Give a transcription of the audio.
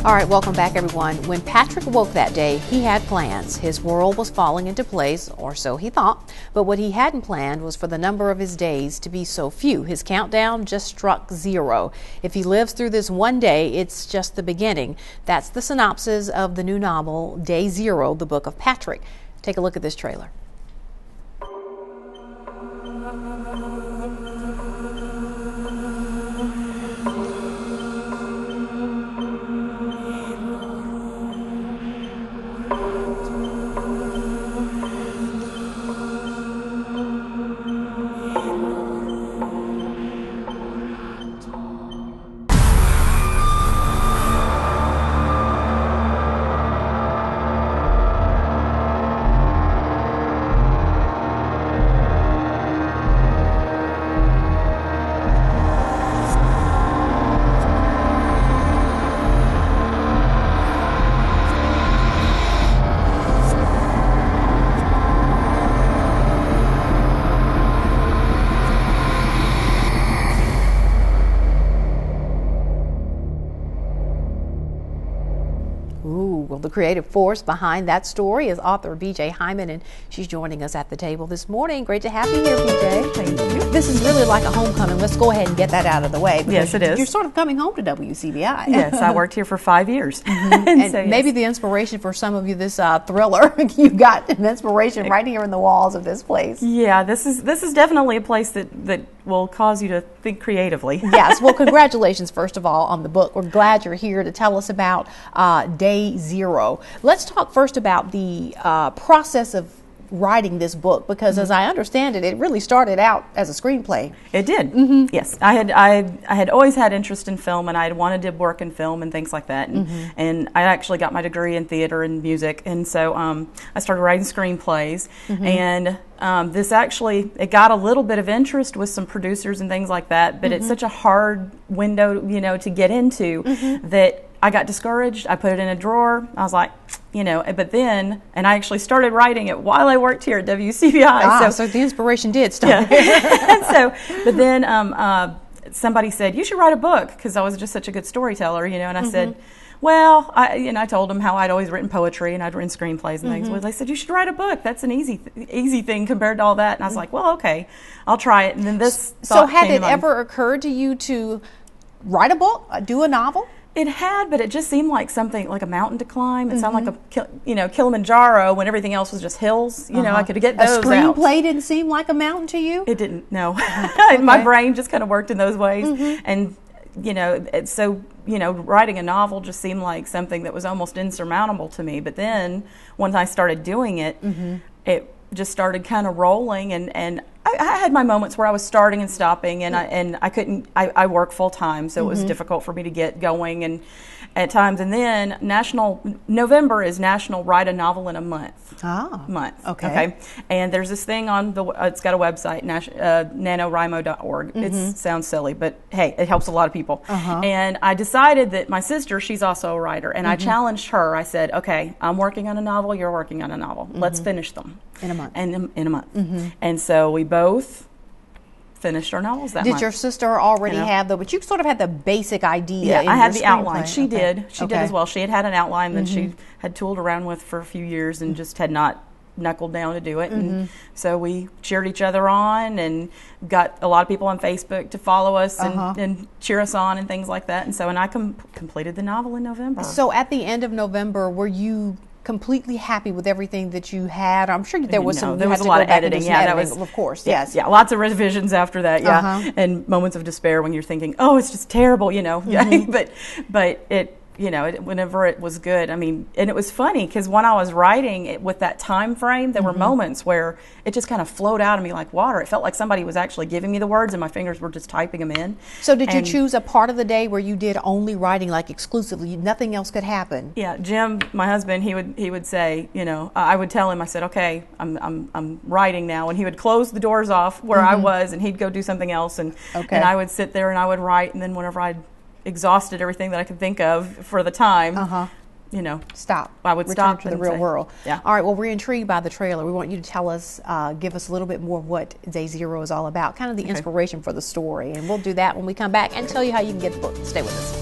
All right, welcome back, everyone. When Patrick awoke that day, he had plans. His world was falling into place, or so he thought. But what he hadn't planned was for the number of his days to be so few. His countdown just struck 0. If he lives through this one day, it's just the beginning. That's the synopsis of the new novel, Day Zero, the Book of Patrick. Take a look at this trailer. Well, the creative force behind that story is author B.J. Hyman, and she's joining us at the table this morning. Great to have you here, B.J. Thank you. This is really like a homecoming. Let's go ahead and get that out of the way. Yes, it is. You're sort of coming home to WCBI. Yes, I worked here for 5 years. And so, yes. Maybe the inspiration for some of you, this thriller, you got an inspiration right here in the walls of this place. Yeah, this is definitely a place that will cause you to think creatively. Yes. Well, congratulations, first of all, on the book. We're glad you're here to tell us about Day Zero. Let's talk first about the process of writing this book, because as I understand it, it really started out as a screenplay. It did. Yes, I had always had interest in film, and I had wanted to work in film and things like that. And I actually got my degree in theater and music, and so I started writing screenplays. And this actually, it got a little bit of interest with some producers and things like that, but it's such a hard window, to get into that I got discouraged. I put it in a drawer. I was like, but then, and I actually started writing it while I worked here at WCBI. So the inspiration did start. Yeah. But then somebody said, you should write a book, because I was just such a good storyteller, and I said, well, I told them how I'd always written poetry and I'd written screenplays and things. Well, they said, you should write a book. That's an easy thing compared to all that. And I was like, well, okay, I'll try it. And then this So had it ever occurred to you to write a book, do a novel? It had, but it just seemed like something like a mountain to climb. It sounded like Kilimanjaro when everything else was just hills. I could get those A screenplay didn't seem like a mountain to you? It didn't, no. Okay. My brain just kind of worked in those ways. And, so writing a novel just seemed like something that was almost insurmountable to me. But then once I started doing it, it just started kind of rolling, and I had my moments where I was starting and stopping, and I couldn't. I work full time, so it was difficult for me to get going, and at times. And then November is National Write a Novel in a Month. Month. Okay. And there's this thing on it's got a website, NaNoWriMo.org. It sounds silly, but hey, it helps a lot of people. And I decided that my sister, she's also a writer, and I challenged her. I said, okay, I'm working on a novel, you're working on a novel. Let's finish them. In a month. And in a month. And so we both finished our novels that month. Did your sister already have but you sort of had the basic idea? Yeah, I had the outline. She did. She did as well. She had an outline that she had tooled around with for a few years and just had not knuckled down to do it. And so we cheered each other on and got a lot of people on Facebook to follow us and cheer us on and things like that. And so I completed the novel in November. So at the end of November, were you completely happy with everything that you had? I'm sure there was there was a lot of editing. Yeah, that was, of course. Yes, yeah, lots of revisions after that. Yeah, and moments of despair when you're thinking, oh, it's just terrible, but it. Whenever it was good, and it was funny because when I was writing it with that time frame, there were moments where it just kind of flowed out of me like water. It felt like somebody was actually giving me the words and my fingers were just typing them in. So did you choose a part of the day where you did only writing, like exclusively, nothing else could happen? Yeah, Jim, my husband, he would say, I would tell him, I said, okay, I'm writing now, and he would close the doors off where I was, and he'd go do something else, and I would sit there and I would write, and then whenever I'd exhausted everything that I could think of for the time, stop. I would return stop to the real world. Yeah. All right. Well, we're intrigued by the trailer. We want you to tell us, give us a little bit more of what Day Zero is all about, kind of the inspiration for the story, and we'll do that when we come back and tell you how you can get the book. Stay with us.